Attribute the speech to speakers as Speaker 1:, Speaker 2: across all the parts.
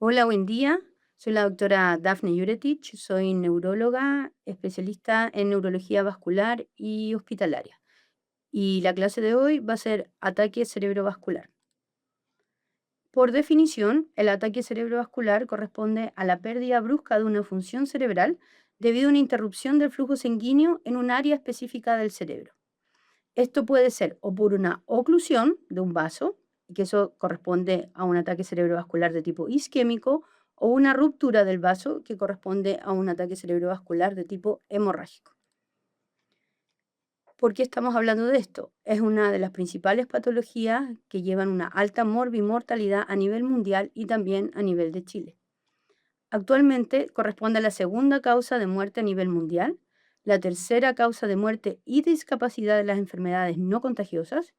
Speaker 1: Hola, buen día. Soy la doctora Dafne Juretich, soy neuróloga, especialista en neurología vascular y hospitalaria. Y la clase de hoy va a ser ataque cerebrovascular. Por definición, el ataque cerebrovascular corresponde a la pérdida brusca de una función cerebral debido a una interrupción del flujo sanguíneo en un área específica del cerebro. Esto puede ser o por una oclusión de un vaso, y que eso corresponde a un ataque cerebrovascular de tipo isquémico, o una ruptura del vaso, que corresponde a un ataque cerebrovascular de tipo hemorrágico. ¿Por qué estamos hablando de esto? Es una de las principales patologías que llevan una alta morbimortalidad a nivel mundial y también a nivel de Chile. Actualmente corresponde a la segunda causa de muerte a nivel mundial, la tercera causa de muerte y discapacidad de las enfermedades no contagiosas,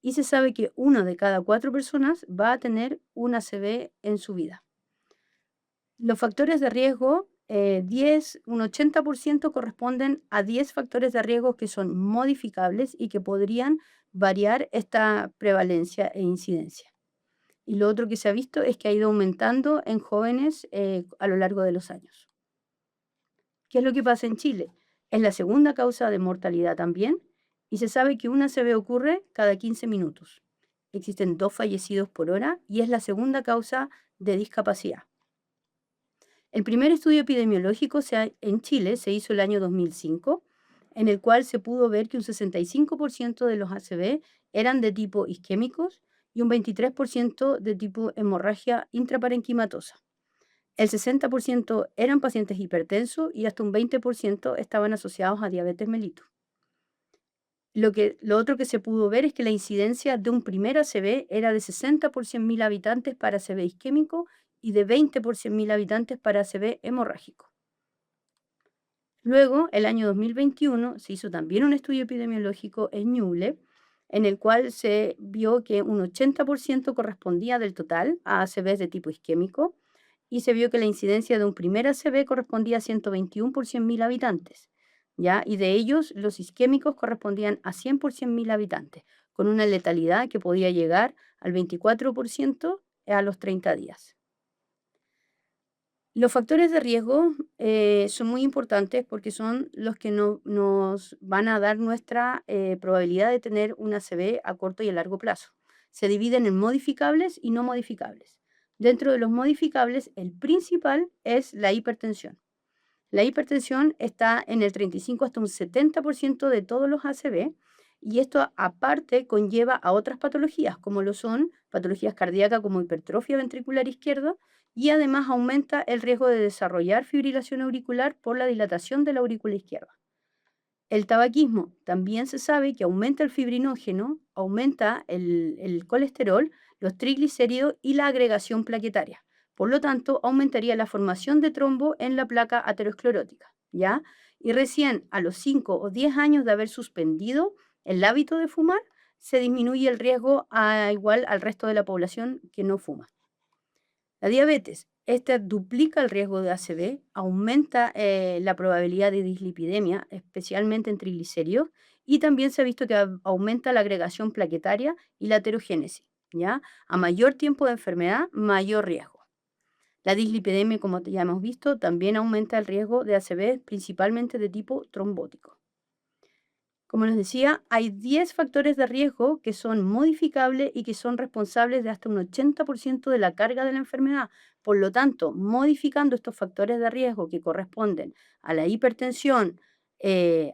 Speaker 1: y se sabe que una de cada cuatro personas va a tener un ACV en su vida. Los factores de riesgo, 10, un 80% corresponden a 10 factores de riesgo que son modificables y que podrían variar esta prevalencia e incidencia. Y lo otro que se ha visto es que ha ido aumentando en jóvenes a lo largo de los años. ¿Qué es lo que pasa en Chile? Es la segunda causa de mortalidad también y se sabe que una ACV ocurre cada 15 minutos. Existen 2 fallecidos por hora y es la segunda causa de discapacidad. El primer estudio epidemiológico en Chile se hizo el año 2005, en el cual se pudo ver que un 65% de los ACV eran de tipo isquémicos y un 23% de tipo hemorragia intraparenquimatosa. El 60% eran pacientes hipertensos y hasta un 20% estaban asociados a diabetes mellitus. Lo otro que se pudo ver es que la incidencia de un primer ACV era de 60 por 100.000 habitantes para ACV isquémico y de 20 por 100.000 habitantes para ACV hemorrágico. Luego, el año 2021, se hizo también un estudio epidemiológico en Ñuble, en el cual se vio que un 80% correspondía del total a ACVs de tipo isquémico y se vio que la incidencia de un primer ACV correspondía a 121 por 100.000 habitantes, ¿ya? Y de ellos, los isquémicos correspondían a 100 por 100.000 habitantes, con una letalidad que podía llegar al 24% a los 30 días. Los factores de riesgo son muy importantes porque son los que nos van a dar nuestra probabilidad de tener una ACV a corto y a largo plazo. Se dividen en modificables y no modificables. Dentro de los modificables, el principal es la hipertensión. La hipertensión está en el 35 hasta un 70% de todos los ACV y esto aparte conlleva a otras patologías como lo son patologías cardíacas como hipertrofia ventricular izquierda y además aumenta el riesgo de desarrollar fibrilación auricular por la dilatación de la aurícula izquierda. El tabaquismo también se sabe que aumenta el fibrinógeno, aumenta el colesterol, los triglicéridos y la agregación plaquetaria. Por lo tanto, aumentaría la formación de trombo en la placa aterosclerótica, ¿ya? Y recién a los 5 o 10 años de haber suspendido el hábito de fumar, se disminuye el riesgo igual al resto de la población que no fuma. La diabetes, esta duplica el riesgo de ACV, aumenta la probabilidad de dislipidemia, especialmente en triglicéridos, y también se ha visto que aumenta la agregación plaquetaria y la aterogénesis, ¿ya? A mayor tiempo de enfermedad, mayor riesgo. La dislipidemia, como ya hemos visto, también aumenta el riesgo de ACV, principalmente de tipo trombótico. Como les decía, hay 10 factores de riesgo que son modificables y que son responsables de hasta un 80% de la carga de la enfermedad. Por lo tanto, modificando estos factores de riesgo que corresponden a la hipertensión,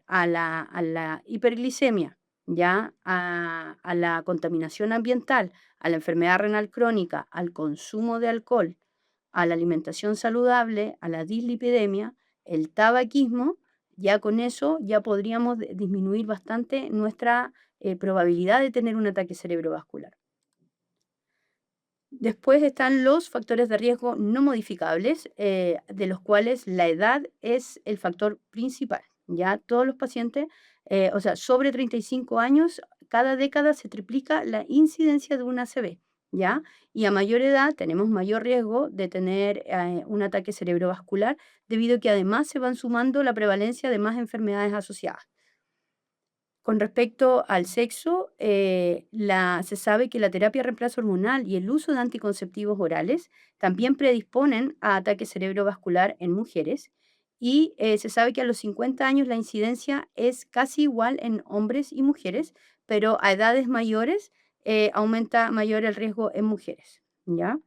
Speaker 1: a la hiperglicemia, ¿ya? A la contaminación ambiental, a la enfermedad renal crónica, al consumo de alcohol, a la alimentación saludable, a la dislipidemia, el tabaquismo, ya con eso ya podríamos disminuir bastante nuestra probabilidad de tener un ataque cerebrovascular. Después están los factores de riesgo no modificables, de los cuales la edad es el factor principal. Ya todos los pacientes, o sea, sobre 35 años, cada década se triplica la incidencia de un ACV, ¿ya? Y a mayor edad tenemos mayor riesgo de tener un ataque cerebrovascular, debido a que además se van sumando la prevalencia de más enfermedades asociadas. Con respecto al sexo, se sabe que la terapia de reemplazo hormonal y el uso de anticonceptivos orales también predisponen a ataque cerebrovascular en mujeres y se sabe que a los 50 años la incidencia es casi igual en hombres y mujeres, pero a edades mayores aumenta mayor el riesgo en mujeres, ¿ya?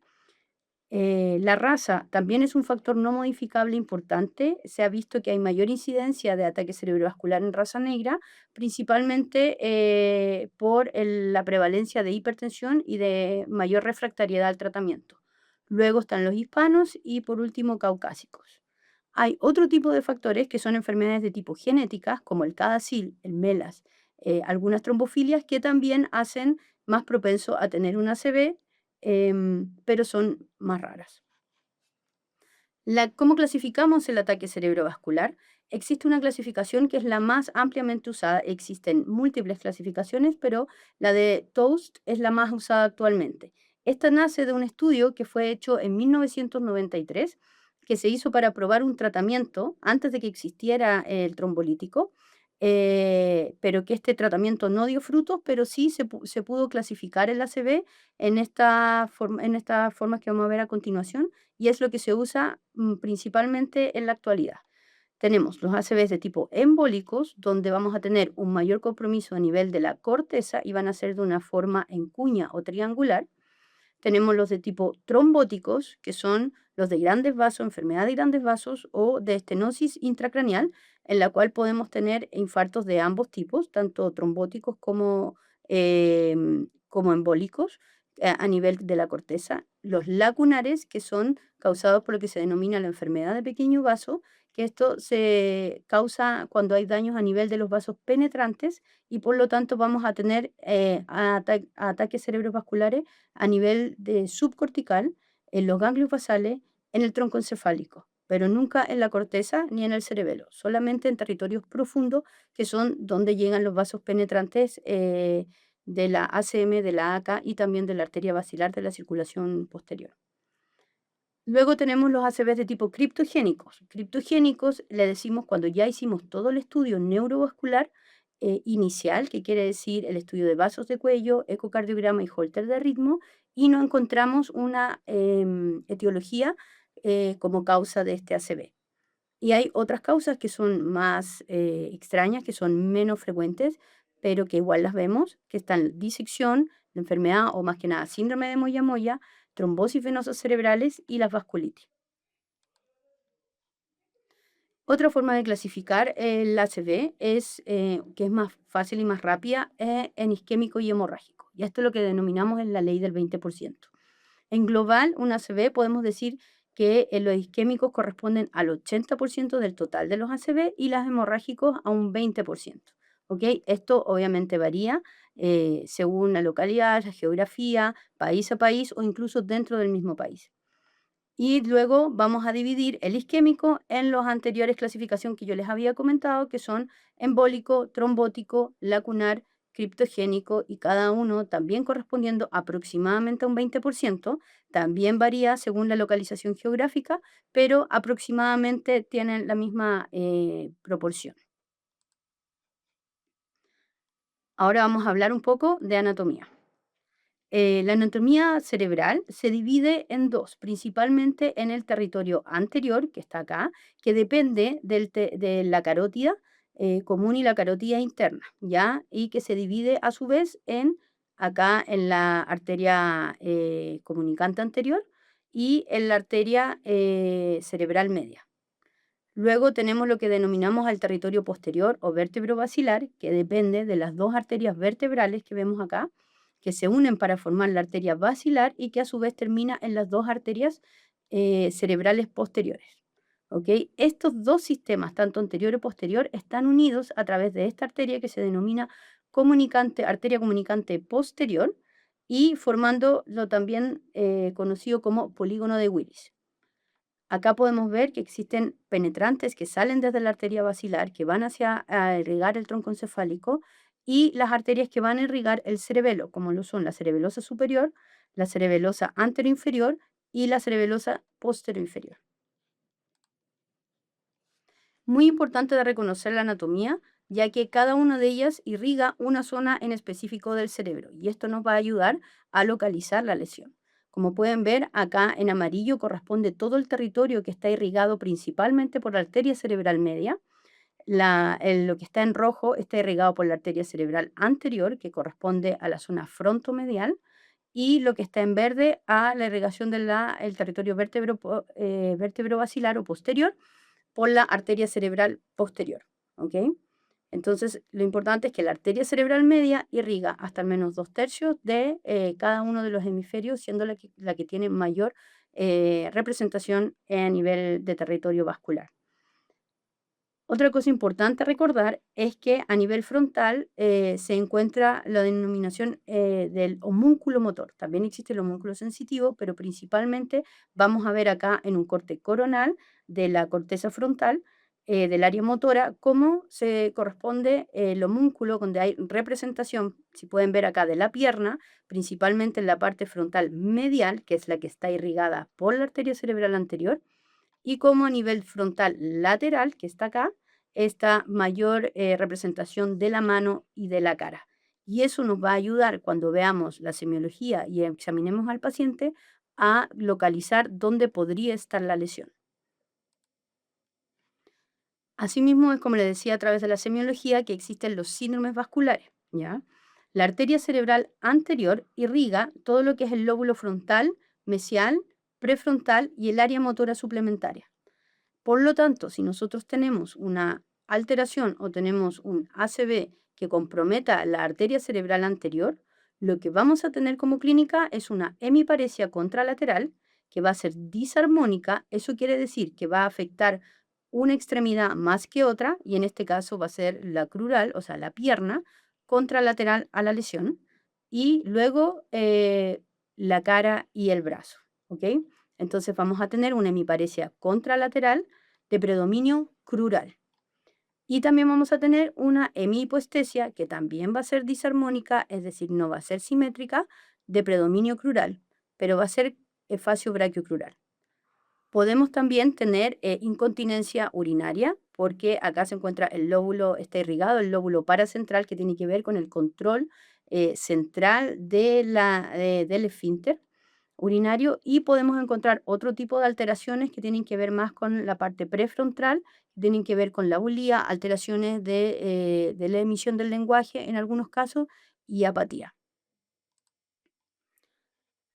Speaker 1: La raza también es un factor no modificable importante. Se ha visto que hay mayor incidencia de ataque cerebrovascular en raza negra, principalmente por la prevalencia de hipertensión y de mayor refractariedad al tratamiento. Luego están los hispanos y por último caucásicos. Hay otro tipo de factores que son enfermedades de tipo genéticas, como el CADASIL, el MELAS, algunas trombofilias que también hacen más propenso a tener una ACV, pero son más raras. ¿Cómo clasificamos el ataque cerebrovascular? Existe una clasificación que es la más ampliamente usada. Existen múltiples clasificaciones, pero la de Toast es la más usada actualmente. Esta nace de un estudio que fue hecho en 1993, que se hizo para probar un tratamiento antes de que existiera el trombolítico, pero que este tratamiento no dio frutos, pero sí se pudo clasificar el ACV en estas formas que vamos a ver a continuación y es lo que se usa principalmente en la actualidad. Tenemos los ACVs de tipo embólicos, donde vamos a tener un mayor compromiso a nivel de la corteza y van a ser de una forma en cuña o triangular. Tenemos los de tipo trombóticos, que son los de grandes vasos, enfermedad de grandes vasos o de estenosis intracraneal, en la cual podemos tener infartos de ambos tipos, tanto trombóticos como embólicos, a nivel de la corteza. Los lacunares, que son causados por lo que se denomina la enfermedad de pequeño vaso, que esto se causa cuando hay daños a nivel de los vasos penetrantes y por lo tanto vamos a tener ataques cerebrovasculares a nivel de subcortical, en los ganglios basales, en el tronco encefálico, pero nunca en la corteza ni en el cerebelo, solamente en territorios profundos que son donde llegan los vasos penetrantes de la ACM, de la ACA y también de la arteria basilar de la circulación posterior. Luego tenemos los ACVs de tipo criptogénicos. Criptogénicos le decimos cuando ya hicimos todo el estudio neurovascular inicial, que quiere decir el estudio de vasos de cuello, ecocardiograma y holter de ritmo, y no encontramos una etiología como causa de este ACV. Y hay otras causas que son más extrañas, que son menos frecuentes, pero que igual las vemos, que están disección, la enfermedad o más que nada síndrome de Moyamoya, trombosis venosas cerebrales y las vasculitis. Otra forma de clasificar el ACV que es más fácil y más rápida, en isquémico y hemorrágico. Y esto es lo que denominamos en la ley del 20%. En global, un ACV podemos decir que los isquémicos corresponden al 80% del total de los ACV y los hemorrágicos a un 20%. ¿Ok? Esto obviamente varía según la localidad, la geografía, país a país o incluso dentro del mismo país. Y luego vamos a dividir el isquémico en las anteriores clasificaciones que yo les había comentado, que son embólico, trombótico, lacunar, criptogénico y cada uno también correspondiendo aproximadamente a un 20%. También varía según la localización geográfica, pero aproximadamente tienen la misma proporción. Ahora vamos a hablar un poco de anatomía. La anatomía cerebral se divide en dos, principalmente en el territorio anterior, que está acá, que depende de la carótida común y la carótida interna, ¿ya? Y que se divide a su vez acá en la arteria comunicante anterior y en la arteria cerebral media. Luego tenemos lo que denominamos al territorio posterior o vértebro basilar, que depende de las dos arterias vertebrales que vemos acá, que se unen para formar la arteria basilar y que a su vez termina en las dos arterias cerebrales posteriores. ¿Ok? Estos dos sistemas, tanto anterior y posterior, están unidos a través de esta arteria que se denomina arteria comunicante posterior y formando lo también conocido como polígono de Willis. Acá podemos ver que existen penetrantes que salen desde la arteria basilar, que van hacia a irrigar el tronco encefálico, y las arterias que van a irrigar el cerebelo, como lo son la cerebelosa superior, la cerebelosa anteroinferior y la cerebelosa posterior-inferior. Muy importante de reconocer la anatomía, ya que cada una de ellas irriga una zona en específico del cerebro y esto nos va a ayudar a localizar la lesión. Como pueden ver, acá en amarillo corresponde todo el territorio que está irrigado principalmente por la arteria cerebral media. Lo que está en rojo está irrigado por la arteria cerebral anterior, que corresponde a la zona frontomedial, y lo que está en verde a la irrigación del territorio vértebro-basilar o posterior por la arteria cerebral posterior. ¿Ok? Entonces, lo importante es que la arteria cerebral media irriga hasta al menos 2/3 de cada uno de los hemisferios, siendo la que tiene mayor representación a nivel de territorio vascular. Otra cosa importante a recordar es que a nivel frontal se encuentra la denominación del homúnculo motor. También existe el homúnculo sensitivo, pero principalmente vamos a ver acá en un corte coronal de la corteza frontal del área motora cómo se corresponde el homúnculo, donde hay representación, si pueden ver acá, de la pierna, principalmente en la parte frontal medial, que es la que está irrigada por la arteria cerebral anterior, y como a nivel frontal lateral, que está acá, esta mayor representación de la mano y de la cara. Y eso nos va a ayudar cuando veamos la semiología y examinemos al paciente a localizar dónde podría estar la lesión. Asimismo, es como le decía a través de la semiología que existen los síndromes vasculares, ¿ya? La arteria cerebral anterior irriga todo lo que es el lóbulo frontal, mesial, prefrontal y el área motora suplementaria. Por lo tanto, si nosotros tenemos una alteración o tenemos un ACV que comprometa la arteria cerebral anterior, lo que vamos a tener como clínica es una hemiparesia contralateral que va a ser disarmónica. Eso quiere decir que va a afectar una extremidad más que otra, y en este caso va a ser la crural, o sea, la pierna contralateral a la lesión, y luego la cara y el brazo. ¿Ok? Entonces vamos a tener una hemiparesia contralateral de predominio crural. Y también vamos a tener una hemihipoestesia que también va a ser disarmónica, es decir, no va a ser simétrica, de predominio crural, pero va a ser facio-brachiocrural. Podemos también tener incontinencia urinaria, porque acá se encuentra el lóbulo, está irrigado, el lóbulo paracentral, que tiene que ver con el control central del esfínter urinario, y podemos encontrar otro tipo de alteraciones que tienen que ver más con la parte prefrontal, tienen que ver con la bulía, alteraciones de la emisión del lenguaje en algunos casos y apatía.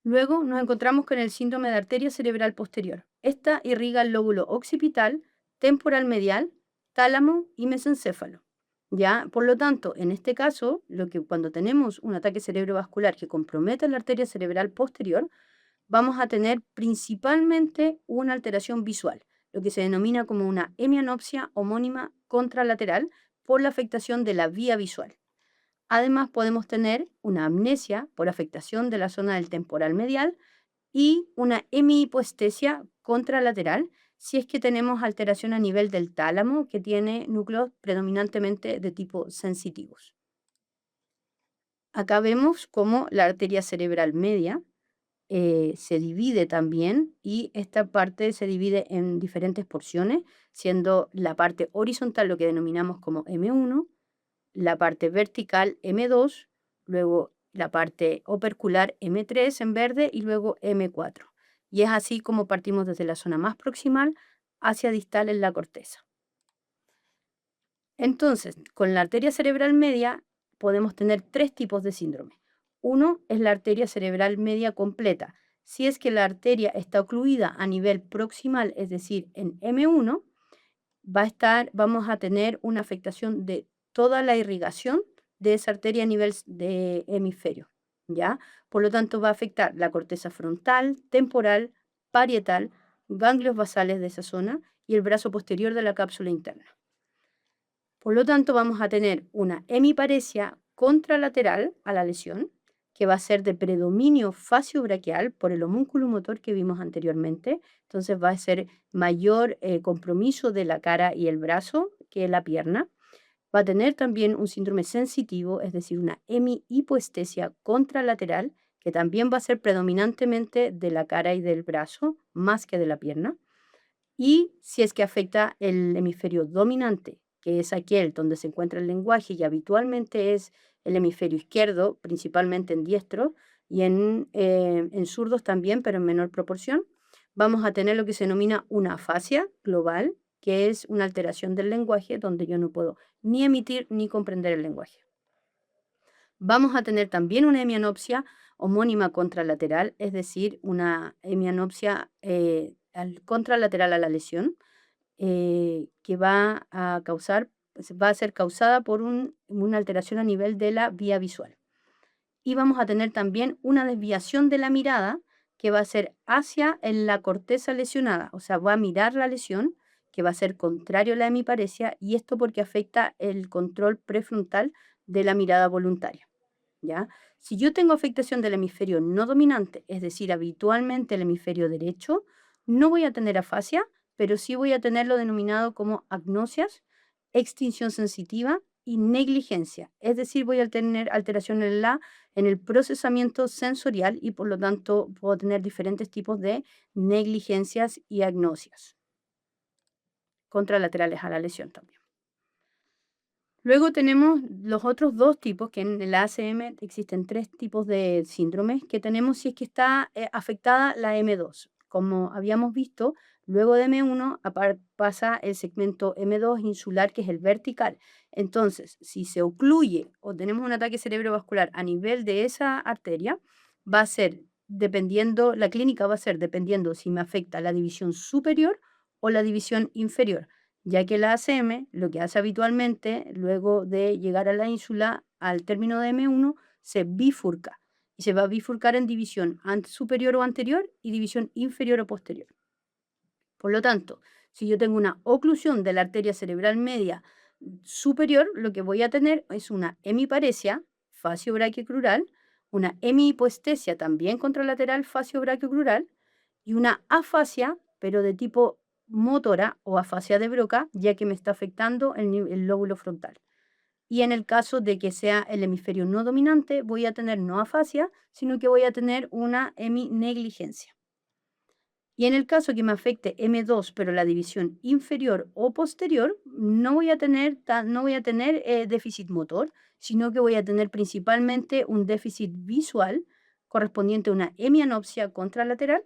Speaker 1: Luego nos encontramos con el síndrome de arteria cerebral posterior. Esta irriga el lóbulo occipital, temporal medial, tálamo y mesencéfalo. ¿Ya? Por lo tanto, en este caso, cuando tenemos un ataque cerebrovascular que compromete la arteria cerebral posterior, vamos a tener principalmente una alteración visual, lo que se denomina como una hemianopsia homónima contralateral por la afectación de la vía visual. Además, podemos tener una amnesia por afectación de la zona del temporal medial y una hemihipoestesia contralateral si es que tenemos alteración a nivel del tálamo, que tiene núcleos predominantemente de tipo sensitivos. Acá vemos cómo la arteria cerebral media se divide también, y esta parte se divide en diferentes porciones, siendo la parte horizontal lo que denominamos como M1, la parte vertical M2, luego la parte opercular M3 en verde y luego M4. Y es así como partimos desde la zona más proximal hacia distal en la corteza. Entonces, con la arteria cerebral media podemos tener tres tipos de síndrome. Uno es la arteria cerebral media completa. Si es que la arteria está ocluida a nivel proximal, es decir, en M1, vamos a tener una afectación de toda la irrigación de esa arteria a nivel de hemisferio, ¿ya? Por lo tanto, va a afectar la corteza frontal, temporal, parietal, ganglios basales de esa zona y el brazo posterior de la cápsula interna. Por lo tanto, vamos a tener una hemiparesia contralateral a la lesión, que va a ser de predominio faciobraquial por el homúnculo motor que vimos anteriormente. Entonces va a ser mayor compromiso de la cara y el brazo que la pierna. Va a tener también un síndrome sensitivo, es decir, una hemihipoestesia contralateral, que también va a ser predominantemente de la cara y del brazo, más que de la pierna. Y si es que afecta el hemisferio dominante que es aquel donde se encuentra el lenguaje y habitualmente es el hemisferio izquierdo, principalmente en diestros y en zurdos también, pero en menor proporción, vamos a tener lo que se denomina una afasia global, que es una alteración del lenguaje donde yo no puedo ni emitir ni comprender el lenguaje. Vamos a tener también una hemianopsia homónima contralateral, es decir, una hemianopsia contralateral a la lesión, que va a ser causada por una alteración a nivel de la vía visual. Y vamos a tener también una desviación de la mirada que va a ser hacia en la corteza lesionada, o sea, va a mirar la lesión, que va a ser contrario a la hemiparesia, y esto porque afecta el control prefrontal de la mirada voluntaria. ¿Ya? Si yo tengo afectación del hemisferio no dominante, es decir, habitualmente el hemisferio derecho, no voy a tener afasia, pero sí voy a tener lo denominado como agnosias, extinción sensitiva y negligencia. Es decir, voy a tener alteración en el procesamiento sensorial y por lo tanto puedo tener diferentes tipos de negligencias y agnosias contralaterales a la lesión también. Luego tenemos los otros dos tipos, que en el ACM existen tres tipos de síndromes que tenemos si es que está afectada la M2. Como habíamos visto, luego de M1 pasa el segmento M2 insular, que es el vertical. Entonces, si se ocluye o tenemos un ataque cerebrovascular a nivel de esa arteria, va a ser dependiendo, la clínica va a ser dependiendo si me afecta la división superior o la división inferior, ya que la ACM lo que hace habitualmente, luego de llegar a la ínsula, al término de M1, se bifurca y se va a bifurcar en división superior o anterior y división inferior o posterior. Por lo tanto, si yo tengo una oclusión de la arteria cerebral media superior, lo que voy a tener es una hemiparesia facio-braquiocrural, una hemihipoestesia también contralateral facio-braquiocrural y una afasia, pero de tipo motora o afasia de Broca, ya que me está afectando el lóbulo frontal. Y en el caso de que sea el hemisferio no dominante, voy a tener no afasia, sino que voy a tener una heminegligencia. Y en el caso que me afecte M2, pero la división inferior o posterior, no voy a tener, déficit motor, sino que voy a tener principalmente un déficit visual correspondiente a una hemianopsia contralateral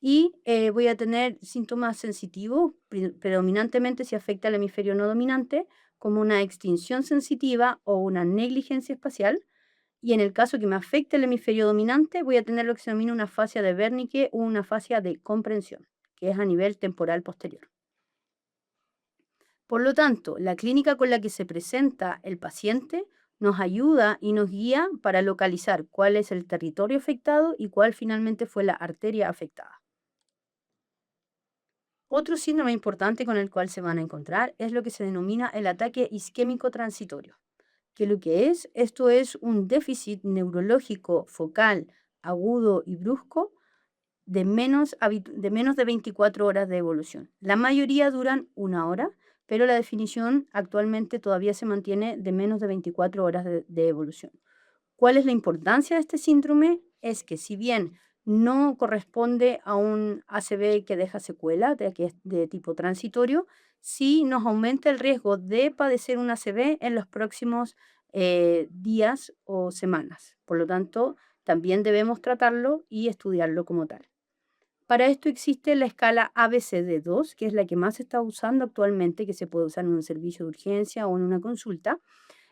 Speaker 1: y voy a tener síntomas sensitivos, predominantemente si afecta al hemisferio no dominante, como una extinción sensitiva o una negligencia espacial. Y en el caso que me afecte el hemisferio dominante, voy a tener lo que se denomina una fascia de Wernicke o una fascia de comprensión, que es a nivel temporal posterior. Por lo tanto, la clínica con la que se presenta el paciente nos ayuda y nos guía para localizar cuál es el territorio afectado y cuál finalmente fue la arteria afectada. Otro síndrome importante con el cual se van a encontrar es lo que se denomina el ataque isquémico transitorio, que lo que es, esto es un déficit neurológico focal agudo y brusco de menos de 24 horas de evolución. La mayoría duran 1 hora, pero la definición actualmente todavía se mantiene de menos de 24 horas de evolución. ¿Cuál es la importancia de este síndrome? Es que si bien no corresponde a un ACV que deja secuela, que es de tipo transitorio, sí nos aumenta el riesgo de padecer un ACV en los próximos días o semanas. Por lo tanto, también debemos tratarlo y estudiarlo como tal. Para esto existe la escala ABCD2, que es la que más se está usando actualmente, que se puede usar en un servicio de urgencia o en una consulta,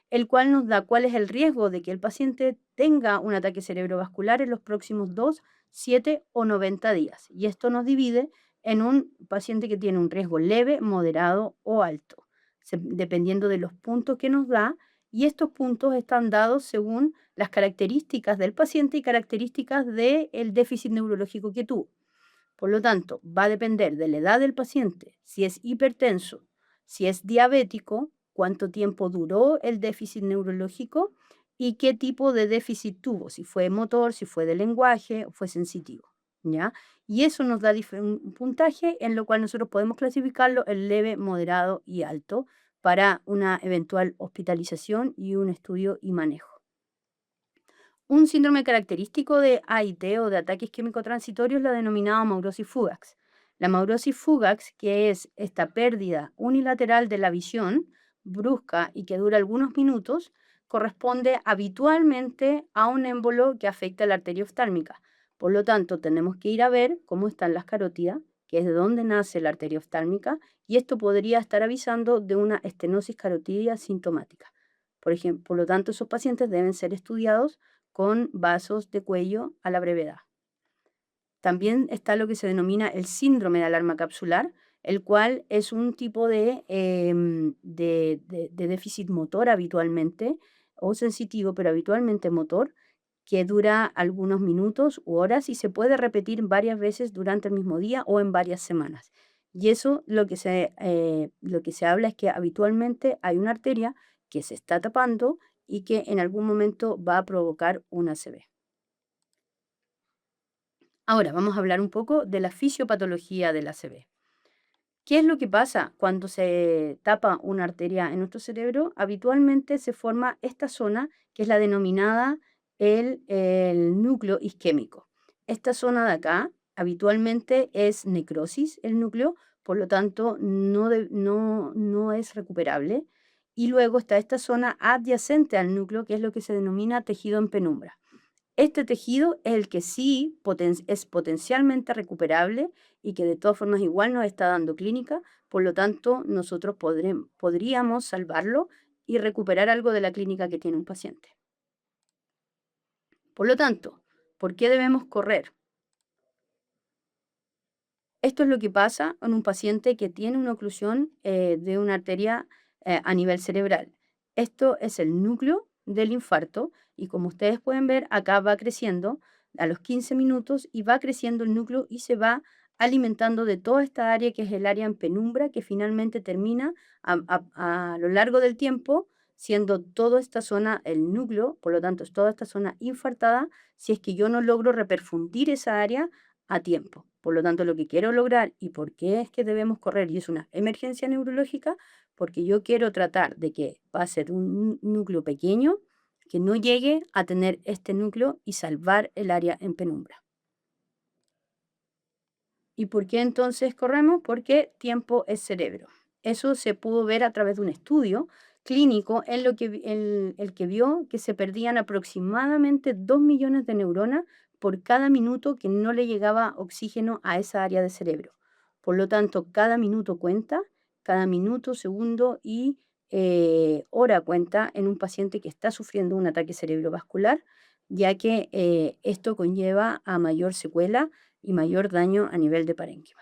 Speaker 1: el cual nos da cuál es el riesgo de que el paciente tenga un ataque cerebrovascular en los próximos 2, 7 o 90 días. Y esto nos divide en un paciente que tiene un riesgo leve, moderado o alto, dependiendo de los puntos que nos da. Y estos puntos están dados según las características del paciente y características del déficit neurológico que tuvo. Por lo tanto, va a depender de la edad del paciente, si es hipertenso, si es diabético, cuánto tiempo duró el déficit neurológico y qué tipo de déficit tuvo, si fue motor, si fue de lenguaje o fue sensitivo, ¿ya? Y eso nos da un puntaje en lo cual nosotros podemos clasificarlo en leve, moderado y alto para una eventual hospitalización y un estudio y manejo. Un síndrome característico de AIT o de ataque isquémico transitorio es la denominada amaurosis fugax, La maurosis fugax, que es esta pérdida unilateral de la visión, brusca y que dura algunos minutos, corresponde habitualmente a un émbolo que afecta la arteria oftálmica. Por lo tanto, tenemos que ir a ver cómo están las carótidas, que es de donde nace la arteria oftálmica, y esto podría estar avisando de una estenosis carotidia sintomática. Por ejemplo, por lo tanto, esos pacientes deben ser estudiados con vasos de cuello a la brevedad. También está lo que se denomina el síndrome de alarma capsular, el cual es un tipo de déficit motor habitualmente, o sensitivo, pero habitualmente motor, que dura algunos minutos u horas y se puede repetir varias veces durante el mismo día o en varias semanas. Y eso lo que se habla es que habitualmente hay una arteria que se está tapando y que en algún momento va a provocar una ACV. Ahora vamos a hablar un poco de la fisiopatología del ACV. ¿Qué es lo que pasa cuando se tapa una arteria en nuestro cerebro? Habitualmente se forma esta zona que es la denominada el núcleo isquémico. Esta zona de acá habitualmente es necrosis el núcleo, por lo tanto no es recuperable. Y luego está esta zona adyacente al núcleo, que es lo que se denomina tejido en penumbra. Este tejido es el que sí es potencialmente recuperable y que de todas formas igual nos está dando clínica, por lo tanto nosotros podríamos salvarlo y recuperar algo de la clínica que tiene un paciente. Por lo tanto, ¿por qué debemos correr? Esto es lo que pasa en un paciente que tiene una oclusión de una arteria a nivel cerebral. Esto es el núcleo del infarto y como ustedes pueden ver, acá va creciendo a los 15 minutos y va creciendo el núcleo y se va alimentando de toda esta área que es el área en penumbra que finalmente termina a lo largo del tiempo siendo toda esta zona el núcleo, por lo tanto es toda esta zona infartada si es que yo no logro reperfundir esa área a tiempo. Por lo tanto, lo que quiero lograr y por qué es que debemos correr, y es una emergencia neurológica, porque yo quiero tratar de que pase de un núcleo pequeño, que no llegue a tener este núcleo y salvar el área en penumbra. ¿Y por qué entonces corremos? Porque tiempo es cerebro. Eso se pudo ver a través de un estudio clínico en lo que, el que vio que se perdían aproximadamente 2 millones de neuronas por cada minuto que no le llegaba oxígeno a esa área de cerebro. Por lo tanto, cada minuto cuenta, cada minuto, segundo y hora cuenta en un paciente que está sufriendo un ataque cerebrovascular, ya que esto conlleva a mayor secuela y mayor daño a nivel de parénquima.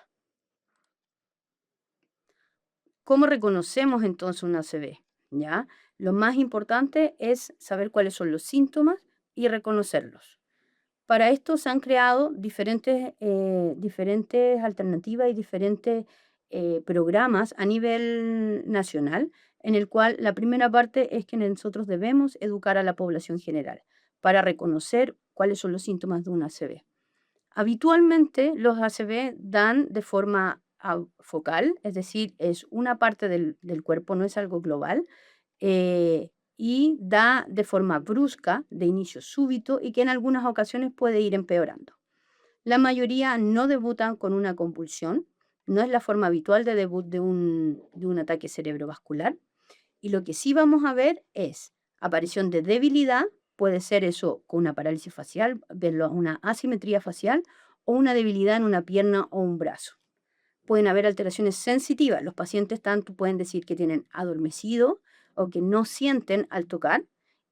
Speaker 1: ¿Cómo reconocemos entonces una ACV? ¿Ya? Lo más importante es saber cuáles son los síntomas y reconocerlos. Para esto se han creado diferentes alternativas y diferentes programas a nivel nacional, en el cual la primera parte es que nosotros debemos educar a la población general para reconocer cuáles son los síntomas de una ACV. Habitualmente los ACV dan de forma focal, es decir, es una parte del cuerpo, no es algo global, y da de forma brusca, de inicio súbito, y que en algunas ocasiones puede ir empeorando. La mayoría no debutan con una convulsión, no es la forma habitual de debut de un ataque cerebrovascular, y lo que sí vamos a ver es aparición de debilidad, puede ser eso con una parálisis facial, verlo, una asimetría facial o una debilidad en una pierna o un brazo. Pueden haber alteraciones sensitivas. Los pacientes tanto pueden decir que tienen adormecido o que no sienten al tocar.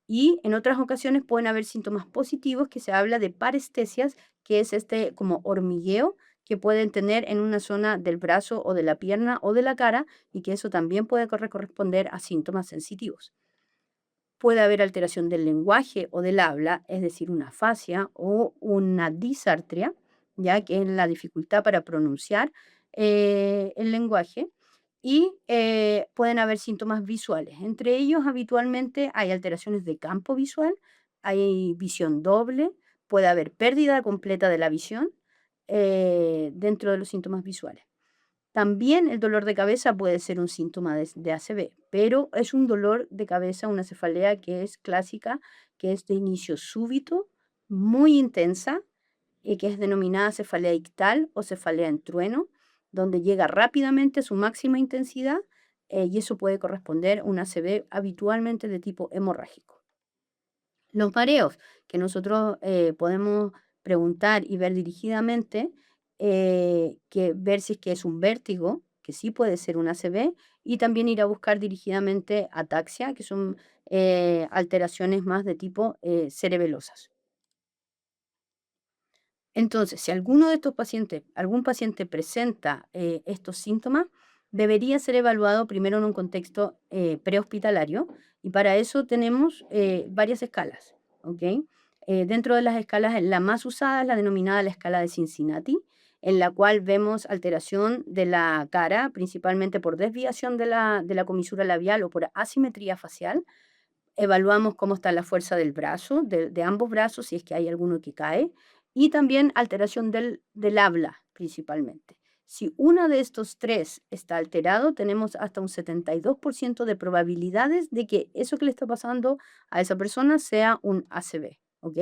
Speaker 1: Y en otras ocasiones pueden haber síntomas positivos que se habla de parestesias, que es este como hormigueo que pueden tener en una zona del brazo o de la pierna o de la cara y que eso también puede corresponder a síntomas sensitivos. Puede haber alteración del lenguaje o del habla, es decir, una afasia o una disartria, ya que es la dificultad para pronunciar el lenguaje, y pueden haber síntomas visuales. Entre ellos, habitualmente hay alteraciones de campo visual, hay visión doble, puede haber pérdida completa de la visión dentro de los síntomas visuales. También el dolor de cabeza puede ser un síntoma de ACV, pero es un dolor de cabeza, una cefalea que es clásica, que es de inicio súbito, muy intensa, y que es denominada cefalea ictal o cefalea en trueno, donde llega rápidamente a su máxima intensidad, y eso puede corresponder a una ACV habitualmente de tipo hemorrágico. Los mareos, que nosotros podemos preguntar y ver dirigidamente, que ver si es que es un vértigo, que sí puede ser una ACV, y también ir a buscar dirigidamente ataxia, que son alteraciones más de tipo cerebelosas. Entonces, si alguno de estos pacientes, algún paciente presenta estos síntomas, debería ser evaluado primero en un contexto prehospitalario y para eso tenemos varias escalas, ¿ok? Dentro de las escalas, la más usada es la denominada la escala de Cincinnati, en la cual vemos alteración de la cara, principalmente por desviación de la comisura labial o por asimetría facial. Evaluamos cómo está la fuerza del brazo, de ambos brazos, si es que hay alguno que cae, y también alteración del habla, principalmente. Si uno de estos tres está alterado, tenemos hasta un 72% de probabilidades de que eso que le está pasando a esa persona sea un ACV, ¿ok?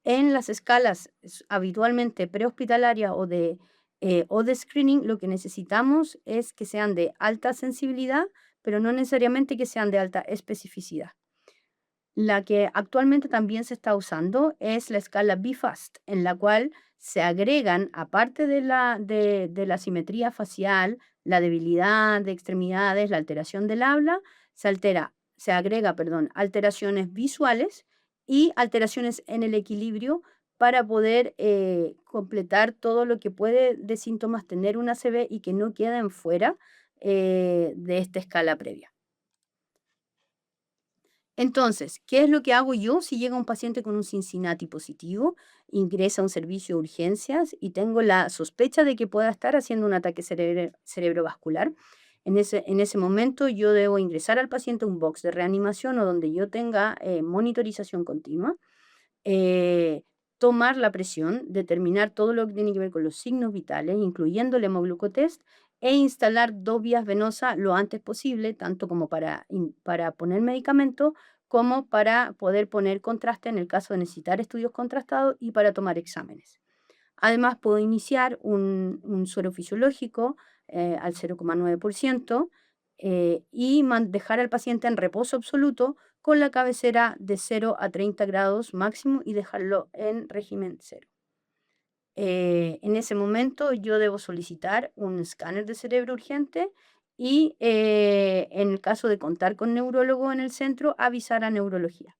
Speaker 1: En las escalas habitualmente prehospitalarias o de screening, lo que necesitamos es que sean de alta sensibilidad, pero no necesariamente que sean de alta especificidad. La que actualmente también se está usando es la escala BFAST, en la cual se agregan, aparte de la simetría facial, la debilidad de extremidades, la alteración del habla, se agrega, perdón, alteraciones visuales y alteraciones en el equilibrio para poder completar todo lo que puede de síntomas tener una ACV y que no queden fuera de esta escala previa. Entonces, ¿qué es lo que hago yo si llega un paciente con un Cincinnati positivo, ingresa a un servicio de urgencias y tengo la sospecha de que pueda estar haciendo un ataque cerebrovascular? En ese momento yo debo ingresar al paciente a un box de reanimación o donde yo tenga monitorización continua, eh, tomar la presión, determinar todo lo que tiene que ver con los signos vitales, incluyendo el hemoglucotest, e instalar dos vías venosas lo antes posible, tanto como para poner medicamento, como para poder poner contraste en el caso de necesitar estudios contrastados y para tomar exámenes. Además, puedo iniciar un suero fisiológico al 0,9% y dejar al paciente en reposo absoluto con la cabecera de 0 a 30 grados máximo y dejarlo en régimen cero. En ese momento yo debo solicitar un escáner de cerebro urgente y en el caso de contar con neurólogo en el centro, avisar a neurología.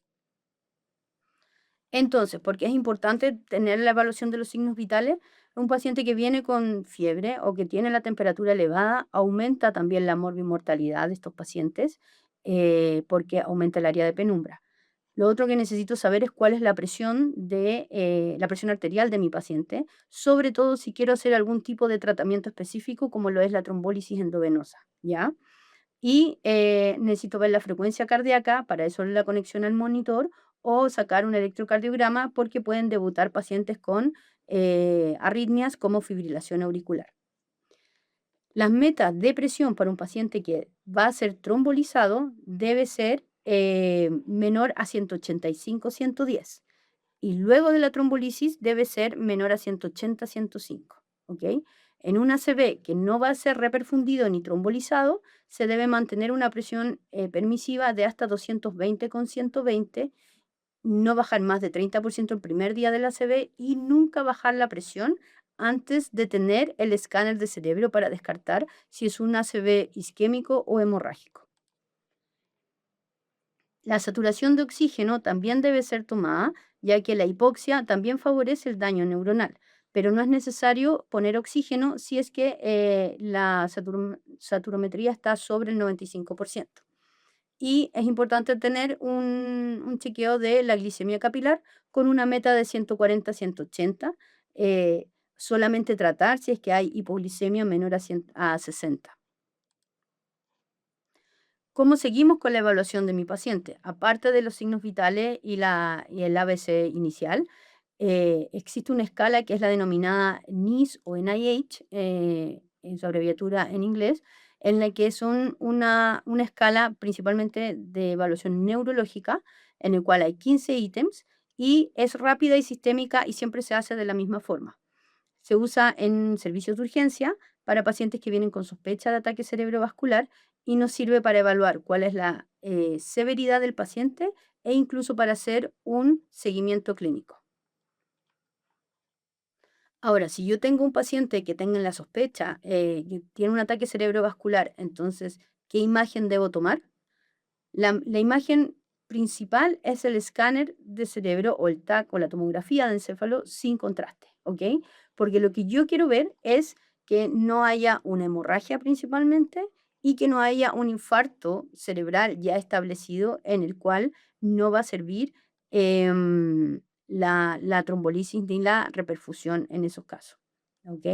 Speaker 1: Entonces, porque es importante tener la evaluación de los signos vitales, un paciente que viene con fiebre o que tiene la temperatura elevada aumenta también la morbimortalidad de estos pacientes porque aumenta el área de penumbra. Lo otro que necesito saber es cuál es la presión arterial de mi paciente, sobre todo si quiero hacer algún tipo de tratamiento específico como lo es la trombólisis endovenosa, ¿ya? Y necesito ver la frecuencia cardíaca, para eso la conexión al monitor, o sacar un electrocardiograma porque pueden debutar pacientes con arritmias como fibrilación auricular. Las metas de presión para un paciente que va a ser trombolizado debe ser menor a 185/110 y luego de la trombolisis debe ser menor a 180/105, ¿ok? En un ACV que no va a ser reperfundido ni trombolizado, se debe mantener una presión permisiva de hasta 220/120, no bajar más de 30% el primer día del ACV y nunca bajar la presión antes de tener el escáner de cerebro para descartar si es un ACV isquémico o hemorrágico. La saturación de oxígeno también debe ser tomada, ya que la hipoxia también favorece el daño neuronal, pero no es necesario poner oxígeno si es que la saturometría está sobre el 95%. Y es importante tener un chequeo de la glicemia capilar con una meta de 140/180. eh, Solamente tratar si es que hay hipoglicemia menor a 60. ¿Cómo seguimos con la evaluación de mi paciente? Aparte de los signos vitales y el ABC inicial, existe una escala que es la denominada NIS o NIH, en su abreviatura en inglés, en la que son una escala principalmente de evaluación neurológica, en el cual hay 15 ítems y es rápida y sistémica y siempre se hace de la misma forma. Se usa en servicios de urgencia para pacientes que vienen con sospecha de ataque cerebrovascular y nos sirve para evaluar cuál es la severidad del paciente e incluso para hacer un seguimiento clínico. Ahora, si yo tengo un paciente que tenga la sospecha, que tiene un ataque cerebrovascular, entonces, ¿qué imagen debo tomar? La imagen principal es el escáner de cerebro o el TAC o la tomografía de encéfalo sin contraste, ¿ok? Porque lo que yo quiero ver es que no haya una hemorragia principalmente y que no haya un infarto cerebral ya establecido en el cual no va a servir la trombolisis ni la reperfusión en esos casos, ¿ok?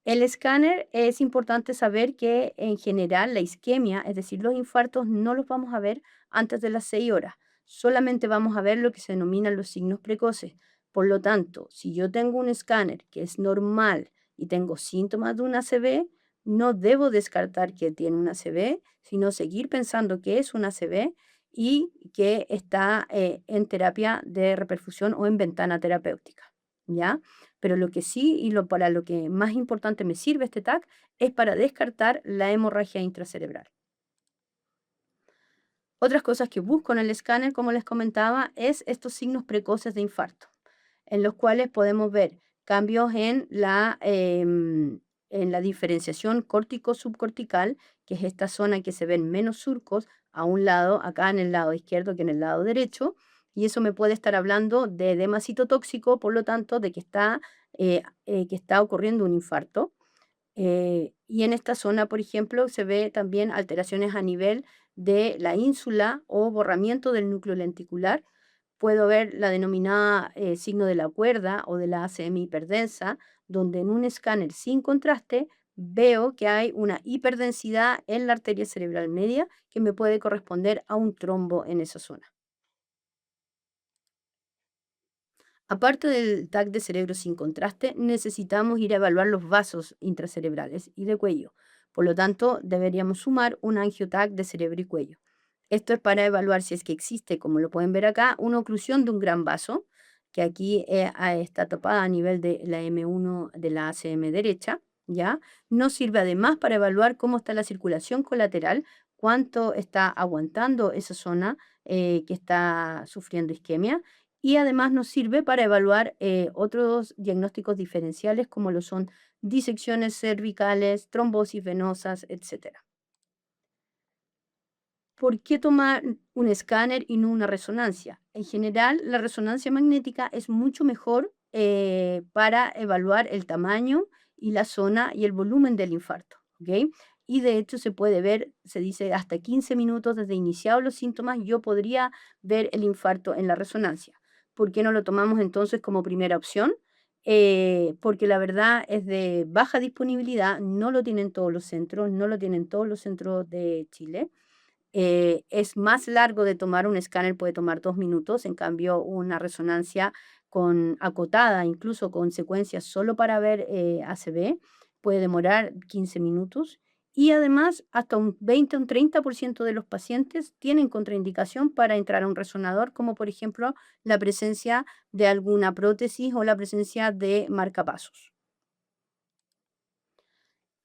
Speaker 1: El escáner es importante saber que en general la isquemia, es decir, los infartos, no los vamos a ver antes de las 6 horas. Solamente vamos a ver lo que se denominan los signos precoces. Por lo tanto, si yo tengo un escáner que es normal y tengo síntomas de una ACV, no debo descartar que tiene una ACV, sino seguir pensando que es una ACV y que está en terapia de reperfusión o en ventana terapéutica. ¿Ya? Pero lo que sí y para lo que más importante me sirve este TAC es para descartar la hemorragia intracerebral. Otras cosas que busco en el escáner, como les comentaba, es estos signos precoces de infarto, en los cuales podemos ver cambios en la diferenciación córtico-subcortical, que es esta zona en que se ven menos surcos a un lado, acá en el lado izquierdo que en el lado derecho, y eso me puede estar hablando de edema citotóxico, por lo tanto, de que está ocurriendo un infarto. Y en esta zona, por ejemplo, se ve también alteraciones a nivel de la ínsula o borramiento del núcleo lenticular. Puedo ver la denominada signo de la cuerda o de la ACM hiperdensa, donde en un escáner sin contraste veo que hay una hiperdensidad en la arteria cerebral media que me puede corresponder a un trombo en esa zona. Aparte del TAC de cerebro sin contraste, necesitamos ir a evaluar los vasos intracerebrales y de cuello. Por lo tanto, deberíamos sumar un angioTAC de cerebro y cuello. Esto es para evaluar si es que existe, como lo pueden ver acá, una oclusión de un gran vaso, que aquí está tapada a nivel de la M1 de la ACM derecha, ¿ya? Nos sirve además para evaluar cómo está la circulación colateral, cuánto está aguantando esa zona que está sufriendo isquemia y además nos sirve para evaluar otros diagnósticos diferenciales como lo son disecciones cervicales, trombosis venosas, etcétera. ¿Por qué tomar un escáner y no una resonancia? En general, la resonancia magnética es mucho mejor para evaluar el tamaño y la zona y el volumen del infarto, ¿ok? Y de hecho se puede ver, se dice hasta 15 minutos desde iniciados los síntomas, yo podría ver el infarto en la resonancia. ¿Por qué no lo tomamos entonces como primera opción? Porque la verdad es de baja disponibilidad, no lo tienen todos los centros, no lo tienen todos los centros de Chile. Es más largo de tomar un escáner, puede tomar 2 minutos, en cambio una resonancia con acotada, incluso con secuencias solo para ver ACV, puede demorar 15 minutos. Y además, hasta un 20 o un 30% de los pacientes tienen contraindicación para entrar a un resonador, como por ejemplo la presencia de alguna prótesis o la presencia de marcapasos.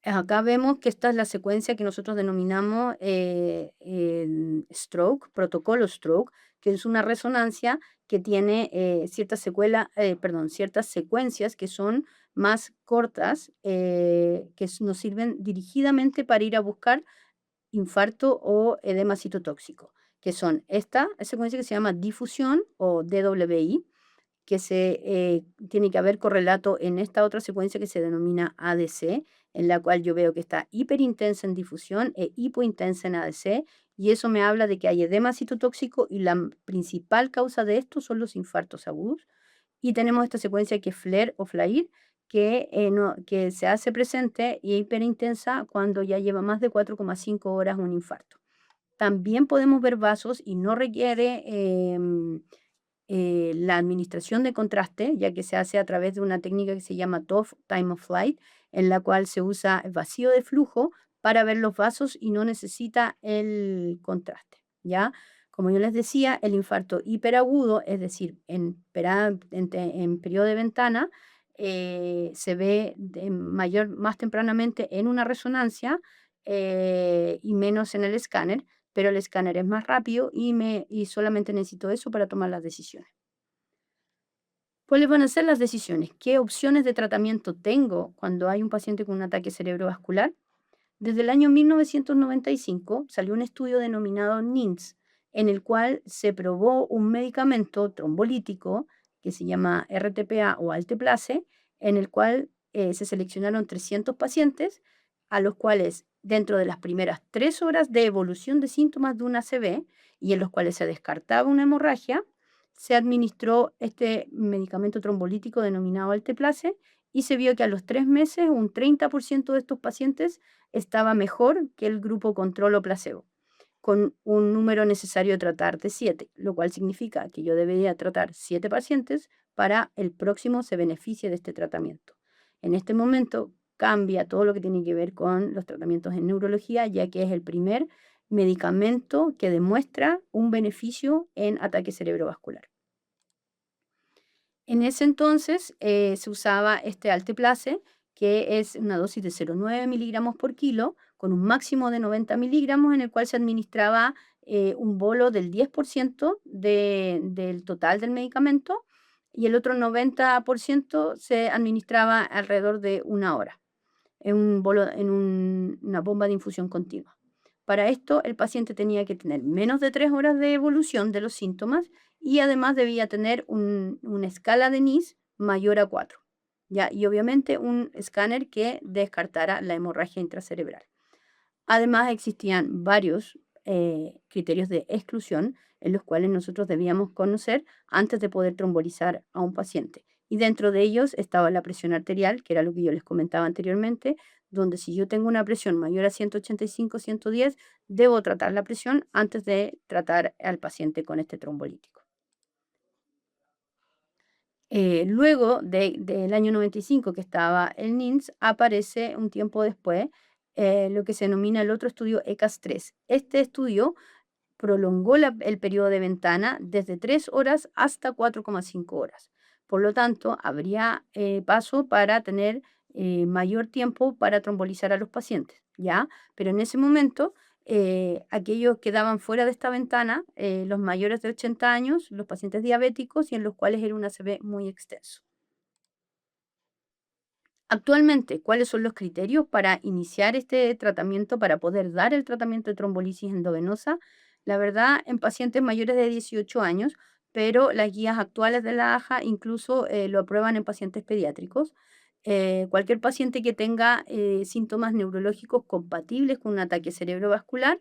Speaker 1: Acá vemos que esta es la secuencia que nosotros denominamos el stroke, protocolo stroke, que es una resonancia que tiene ciertas secuencias que son más cortas, que nos sirven dirigidamente para ir a buscar infarto o edema citotóxico, que son esta secuencia que se llama difusión o DWI, que tiene que haber correlato en esta otra secuencia que se denomina ADC, en la cual yo veo que está hiperintensa en difusión e hipointensa en ADC, y eso me habla de que hay edema citotóxico y la principal causa de esto son los infartos agudos. Y tenemos esta secuencia que es FLAIR o FLAIR, que se hace presente y hiperintensa cuando ya lleva más de 4,5 horas un infarto. También podemos ver vasos y no requiere la administración de contraste, ya que se hace a través de una técnica que se llama TOF, Time of Flight, en la cual se usa el vacío de flujo para ver los vasos y no necesita el contraste, ¿ya? Como yo les decía, el infarto hiperagudo, es decir, en periodo de ventana, se ve más tempranamente en una resonancia y menos en el escáner, pero el escáner es más rápido y solamente necesito eso para tomar las decisiones. ¿Cuáles van a ser las decisiones? ¿Qué opciones de tratamiento tengo cuando hay un paciente con un ataque cerebrovascular? Desde el año 1995 salió un estudio denominado NINDS, en el cual se probó un medicamento trombolítico que se llama RTPA o Alteplase, en el cual se seleccionaron 300 pacientes, a los cuales dentro de las primeras 3 horas de evolución de síntomas de una ACV y en los cuales se descartaba una hemorragia, se administró este medicamento trombolítico denominado Alteplase y se vio que a los 3 meses un 30% de estos pacientes estaba mejor que el grupo control o placebo, con un número necesario de tratar de 7, lo cual significa que yo debería tratar 7 pacientes para el próximo se beneficie de este tratamiento. En este momento cambia todo lo que tiene que ver con los tratamientos en neurología, ya que es el primer medicamento que demuestra un beneficio en ataque cerebrovascular. En ese entonces se usaba este Alteplase, que es una dosis de 0,9 miligramos por kilo, con un máximo de 90 miligramos, en el cual se administraba un bolo del 10% del total del medicamento y el otro 90% se administraba alrededor de 1 hora en una bomba de infusión continua. Para esto, el paciente tenía que tener menos de 3 horas de evolución de los síntomas y además debía tener una escala de NIS mayor a 4, ¿ya? Y obviamente un escáner que descartara la hemorragia intracerebral. Además, existían varios criterios de exclusión en los cuales nosotros debíamos conocer antes de poder trombolizar a un paciente. Y dentro de ellos estaba la presión arterial, que era lo que yo les comentaba anteriormente, donde si yo tengo una presión mayor a 185, 110, debo tratar la presión antes de tratar al paciente con este trombolítico. Luego del año 95 que estaba el NINDS, aparece un tiempo después lo que se denomina el otro estudio ECAS-3. Este estudio prolongó el periodo de ventana desde 3 horas hasta 4,5 horas. Por lo tanto, habría paso para tener mayor tiempo para trombolizar a los pacientes, ¿ya? Pero en ese momento, aquellos quedaban fuera de esta ventana, los mayores de 80 años, los pacientes diabéticos y en los cuales era un ACV muy extenso. Actualmente, ¿cuáles son los criterios para iniciar este tratamiento, para poder dar el tratamiento de trombolisis endovenosa? La verdad, en pacientes mayores de 18 años, pero las guías actuales de la AJA incluso lo aprueban en pacientes pediátricos. Cualquier paciente que tenga síntomas neurológicos compatibles con un ataque cerebrovascular,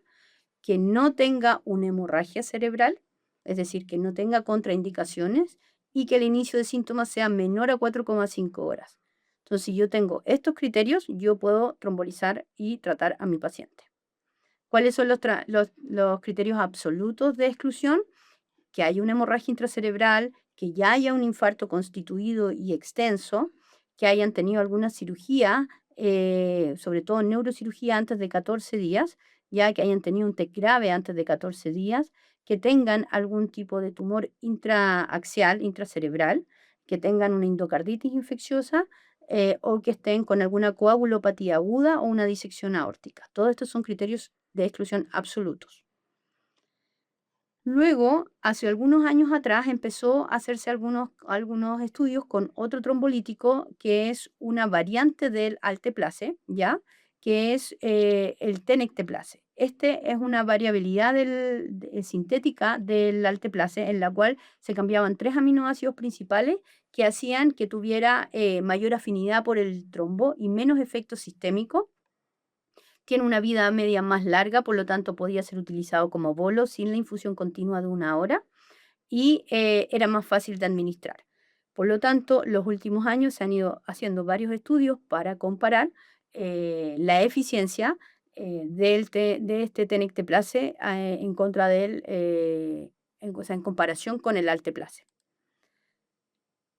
Speaker 1: que no tenga una hemorragia cerebral, es decir, que no tenga contraindicaciones y que el inicio de síntomas sea menor a 4,5 horas. Entonces, si yo tengo estos criterios, yo puedo trombolizar y tratar a mi paciente. ¿Cuáles son los criterios absolutos de exclusión? Que haya una hemorragia intracerebral, que ya haya un infarto constituido y extenso, que hayan tenido alguna cirugía, sobre todo neurocirugía antes de 14 días, ya que hayan tenido un TEC grave antes de 14 días, que tengan algún tipo de tumor intraaxial, intracerebral, que tengan una endocarditis infecciosa o que estén con alguna coagulopatía aguda o una disección aórtica. Todos estos son criterios de exclusión absolutos. Luego, hace algunos años atrás, empezó a hacerse algunos estudios con otro trombolítico que es una variante del alteplase, ¿ya? Que es el tenecteplase. Este es una variabilidad sintética del alteplase en la cual se cambiaban 3 aminoácidos principales que hacían que tuviera mayor afinidad por el trombo y menos efecto sistémico. Tiene una vida media más larga, por lo tanto podía ser utilizado como bolo sin la infusión continua de 1 hora y era más fácil de administrar. Por lo tanto, los últimos años se han ido haciendo varios estudios para comparar la eficiencia de este tenecteplase en contra del, o sea, en comparación con el alteplase.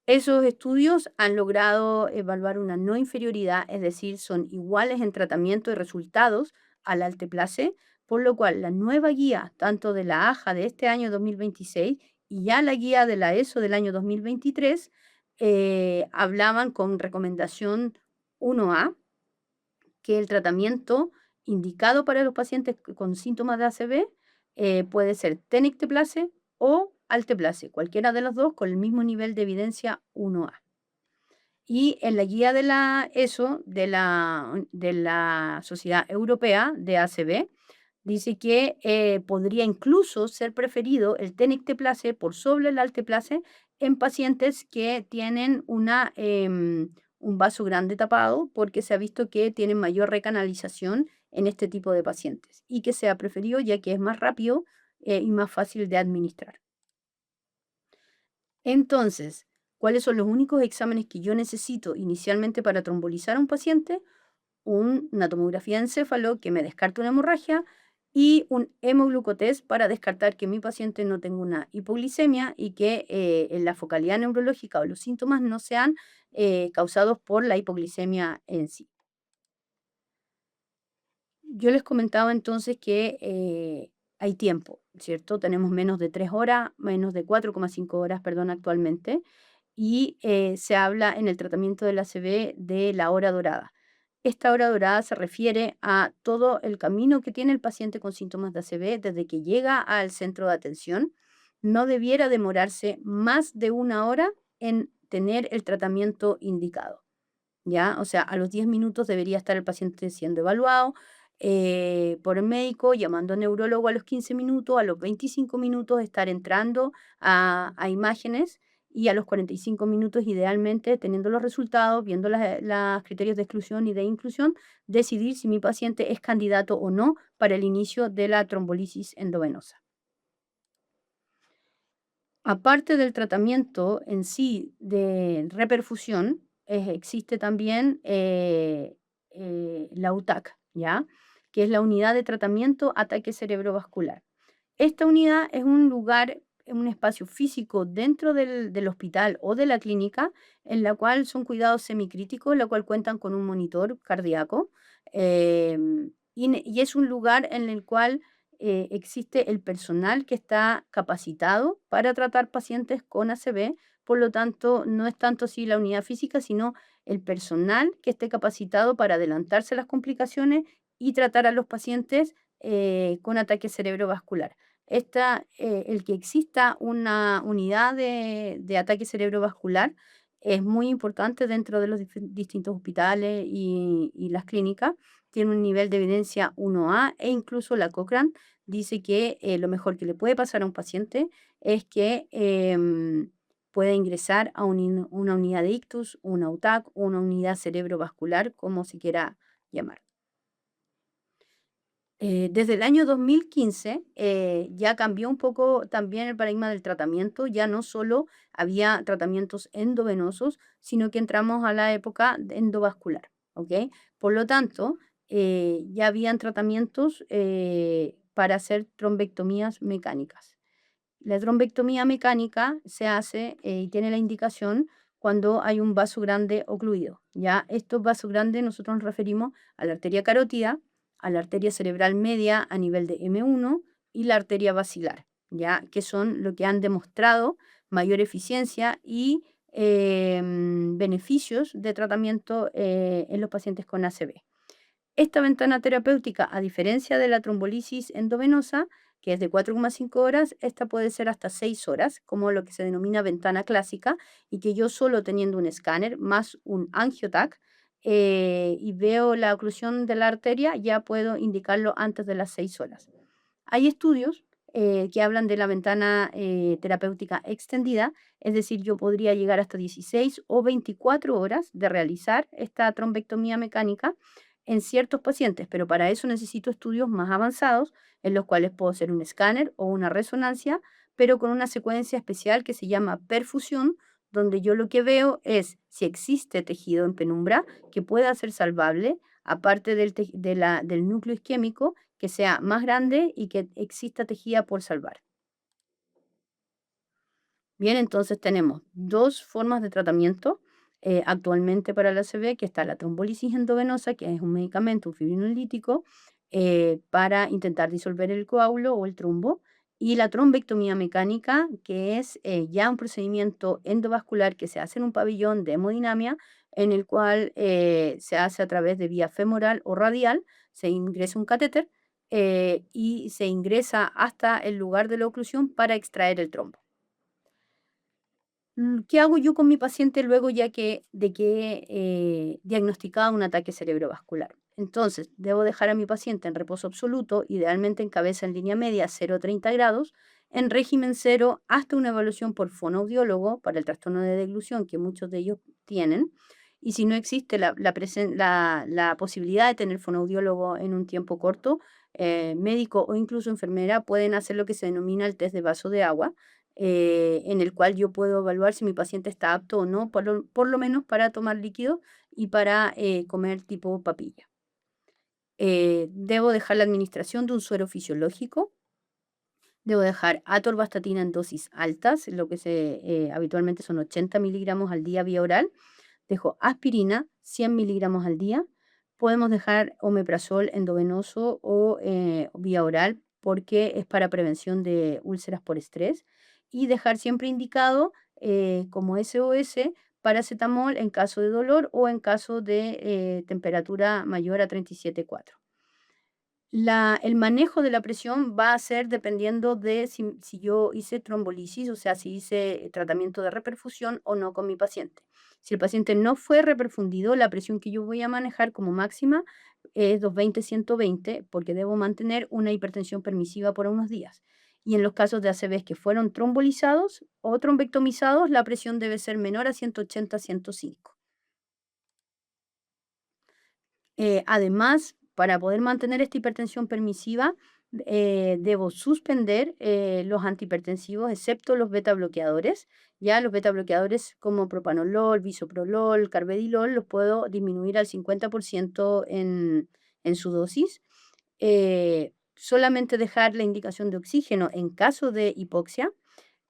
Speaker 1: Esos estudios han logrado evaluar una no inferioridad, es decir, son iguales en tratamiento y resultados al alteplase, por lo cual la nueva guía, tanto de la AJA de este año 2026 y ya la guía de la ESO del año 2023, hablaban con recomendación 1A que el tratamiento indicado para los pacientes con síntomas de ACV puede ser tenecteplase o alteplase, cualquiera de los dos con el mismo nivel de evidencia 1A. Y en la guía de la ESO, de la Sociedad Europea de ACV, dice que podría incluso ser preferido el tenecteplase por sobre el alteplase en pacientes que tienen un vaso grande tapado, porque se ha visto que tienen mayor recanalización en este tipo de pacientes y que sea preferido ya que es más rápido y más fácil de administrar. Entonces, ¿cuáles son los únicos exámenes que yo necesito inicialmente para trombolizar a un paciente? Una tomografía de encéfalo que me descarte una hemorragia y un hemoglucotest para descartar que mi paciente no tenga una hipoglicemia y que en la focalidad neurológica o los síntomas no sean causados por la hipoglicemia en sí. Yo les comentaba entonces que hay tiempo, ¿cierto? Tenemos menos de 3 horas, menos de 4,5 horas, perdón, actualmente, y se habla en el tratamiento del ACV de la hora dorada. Esta hora dorada se refiere a todo el camino que tiene el paciente con síntomas de ACV desde que llega al centro de atención. No debiera demorarse más de 1 hora en tener el tratamiento indicado. ¿Ya? O sea, a los 10 minutos debería estar el paciente siendo evaluado por el médico, llamando al neurólogo a los 15 minutos, a los 25 minutos estar entrando a imágenes y a los 45 minutos, idealmente, teniendo los resultados, viendo los criterios de exclusión y de inclusión, decidir si mi paciente es candidato o no para el inicio de la trombolisis endovenosa. Aparte del tratamiento en sí de reperfusión, existe también la UTAC, ¿ya? Que es la unidad de tratamiento ataque cerebrovascular. Esta unidad es un lugar, un espacio físico dentro del hospital o de la clínica, en la cual son cuidados semicríticos, en la cual cuentan con un monitor cardíaco, y es un lugar en el cual existe el personal que está capacitado para tratar pacientes con ACV. Por lo tanto, no es tanto así la unidad física, sino el personal que esté capacitado para adelantarse a las complicaciones y tratar a los pacientes con ataque cerebrovascular. El que exista una unidad de ataque cerebrovascular es muy importante dentro de los distintos hospitales y las clínicas. Tiene un nivel de evidencia 1A e incluso la Cochrane dice que lo mejor que le puede pasar a un paciente es que pueda ingresar a una unidad de ictus, una UTAC, una unidad cerebrovascular, como se quiera llamar. Desde el año 2015 ya cambió un poco también el paradigma del tratamiento, ya no solo había tratamientos endovenosos, sino que entramos a la época endovascular, ¿ok? Por lo tanto, ya habían tratamientos para hacer trombectomías mecánicas. La trombectomía mecánica se hace y tiene la indicación cuando hay un vaso grande ocluido. Ya estos vasos grandes nosotros nos referimos a la arteria carótida, a la arteria cerebral media a nivel de M1 y la arteria basilar, ya que son lo que han demostrado mayor eficiencia y beneficios de tratamiento en los pacientes con ACV. Esta ventana terapéutica, a diferencia de la trombolisis endovenosa, que es de 4,5 horas, esta puede ser hasta 6 horas, como lo que se denomina ventana clásica, y que yo solo teniendo un escáner más un angiotac y veo la oclusión de la arteria, ya puedo indicarlo antes de las 6 horas. Hay estudios que hablan de la ventana terapéutica extendida, es decir, yo podría llegar hasta 16 o 24 horas de realizar esta trombectomía mecánica en ciertos pacientes, pero para eso necesito estudios más avanzados en los cuales puedo hacer un escáner o una resonancia, pero con una secuencia especial que se llama perfusión, donde yo lo que veo es si existe tejido en penumbra que pueda ser salvable, aparte del núcleo isquémico, que sea más grande y que exista tejido por salvar. Bien, entonces tenemos dos formas de tratamiento actualmente para la ACV, que está la trombolisis endovenosa, que es un medicamento, un fibrinolítico, para intentar disolver el coágulo o el trombo, Y la trombectomía mecánica, que es ya un procedimiento endovascular que se hace en un pabellón de hemodinamia, en el cual se hace a través de vía femoral o radial, se ingresa un catéter y se ingresa hasta el lugar de la oclusión para extraer el trombo. ¿Qué hago yo con mi paciente luego ya que de que diagnosticado un ataque cerebrovascular? Entonces, debo dejar a mi paciente en reposo absoluto, idealmente en cabeza en línea media, 0 a 30 grados, en régimen cero hasta una evaluación por fonoaudiólogo para el trastorno de deglución que muchos de ellos tienen. Y si no existe la posibilidad de tener fonoaudiólogo en un tiempo corto, médico o incluso enfermera pueden hacer lo que se denomina el test de vaso de agua, en el cual yo puedo evaluar si mi paciente está apto o no, por lo menos para tomar líquido y para comer tipo papilla. Debo dejar la administración de un suero fisiológico, debo dejar atorvastatina en dosis altas, lo que habitualmente son 80 miligramos al día vía oral, dejo aspirina 100 miligramos al día, podemos dejar omeprazol endovenoso o vía oral porque es para prevención de úlceras por estrés y dejar siempre indicado como SOS paracetamol en caso de dolor o en caso de temperatura mayor a 37,4. El manejo de la presión va a ser dependiendo de si yo hice trombolisis, o sea, si hice tratamiento de reperfusión o no con mi paciente. Si el paciente no fue reperfundido, la presión que yo voy a manejar como máxima es 220-120, porque debo mantener una hipertensión permisiva por unos días. Y en los casos de ACVs que fueron trombolizados o trombectomizados, la presión debe ser menor a 180-105. Además, para poder mantener esta hipertensión permisiva, debo suspender los antihipertensivos, excepto los beta bloqueadores. Ya los beta bloqueadores como propanolol, bisoprolol, carvedilol, los puedo disminuir al 50% en su dosis. Solamente dejar la indicación de oxígeno en caso de hipoxia.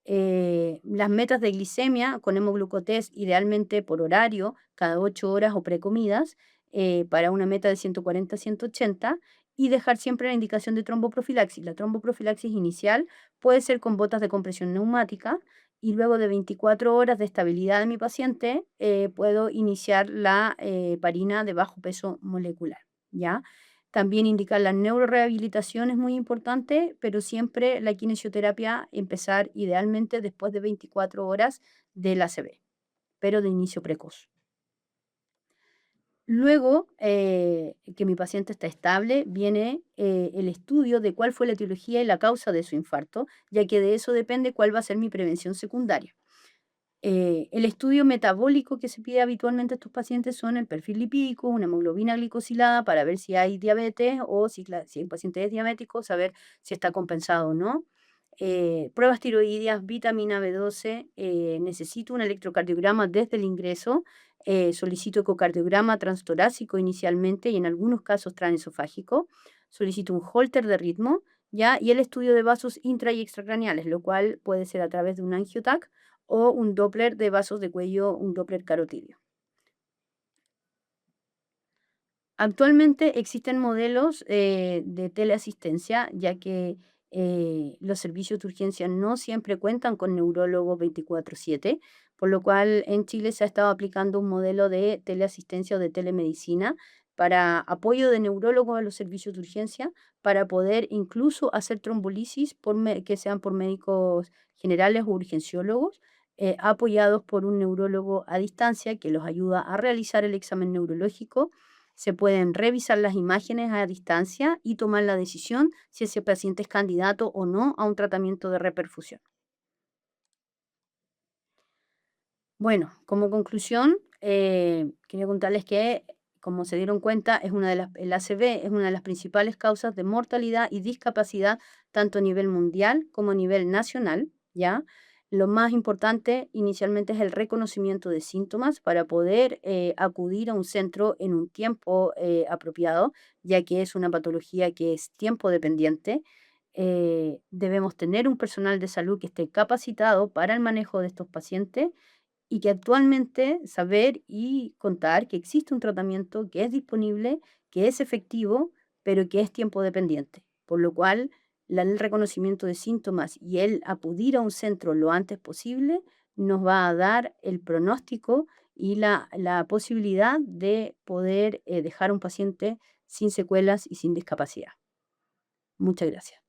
Speaker 1: Las metas de glicemia con hemoglucotest idealmente por horario, cada 8 horas o precomidas, para una meta de 140-180 y dejar siempre la indicación de tromboprofilaxis. La tromboprofilaxis inicial puede ser con botas de compresión neumática y luego de 24 horas de estabilidad de mi paciente puedo iniciar la heparina de bajo peso molecular, ¿ya? También indicar la neurorehabilitación es muy importante, pero siempre la kinesioterapia empezar idealmente después de 24 horas del ACV, pero de inicio precoz. Luego que mi paciente está estable, viene el estudio de cuál fue la etiología y la causa de su infarto, ya que de eso depende cuál va a ser mi prevención secundaria. El estudio metabólico que se pide habitualmente a estos pacientes son el perfil lipídico, una hemoglobina glicosilada para ver si hay diabetes o si el paciente es diabético, saber si está compensado o no. Pruebas tiroideas, vitamina B12, necesito un electrocardiograma desde el ingreso, solicito ecocardiograma transtorácico inicialmente y en algunos casos transesofágico, solicito un holter de ritmo, ¿ya? Y el estudio de vasos intra y extracraneales, lo cual puede ser a través de un angiotac o un Doppler de vasos de cuello, un Doppler carotidio. Actualmente existen modelos de teleasistencia, ya que los servicios de urgencia no siempre cuentan con neurólogos 24/7, por lo cual en Chile se ha estado aplicando un modelo de teleasistencia o de telemedicina para apoyo de neurólogos a los servicios de urgencia, para poder incluso hacer trombolisis que sean por médicos generales o urgenciólogos, apoyados por un neurólogo a distancia que los ayuda a realizar el examen neurológico. Se pueden revisar las imágenes a distancia y tomar la decisión si ese paciente es candidato o no a un tratamiento de reperfusión. Bueno, como conclusión, quería contarles que, como se dieron cuenta, el ACV es una de las principales causas de mortalidad y discapacidad tanto a nivel mundial como a nivel nacional, ¿ya? Lo más importante inicialmente es el reconocimiento de síntomas para poder acudir a un centro en un tiempo apropiado, ya que es una patología que es tiempo dependiente. Debemos tener un personal de salud que esté capacitado para el manejo de estos pacientes y que actualmente saber y contar que existe un tratamiento que es disponible, que es efectivo, pero que es tiempo dependiente, por lo cual el reconocimiento de síntomas y el acudir a un centro lo antes posible nos va a dar el pronóstico y la posibilidad de poder dejar a un paciente sin secuelas y sin discapacidad. Muchas gracias.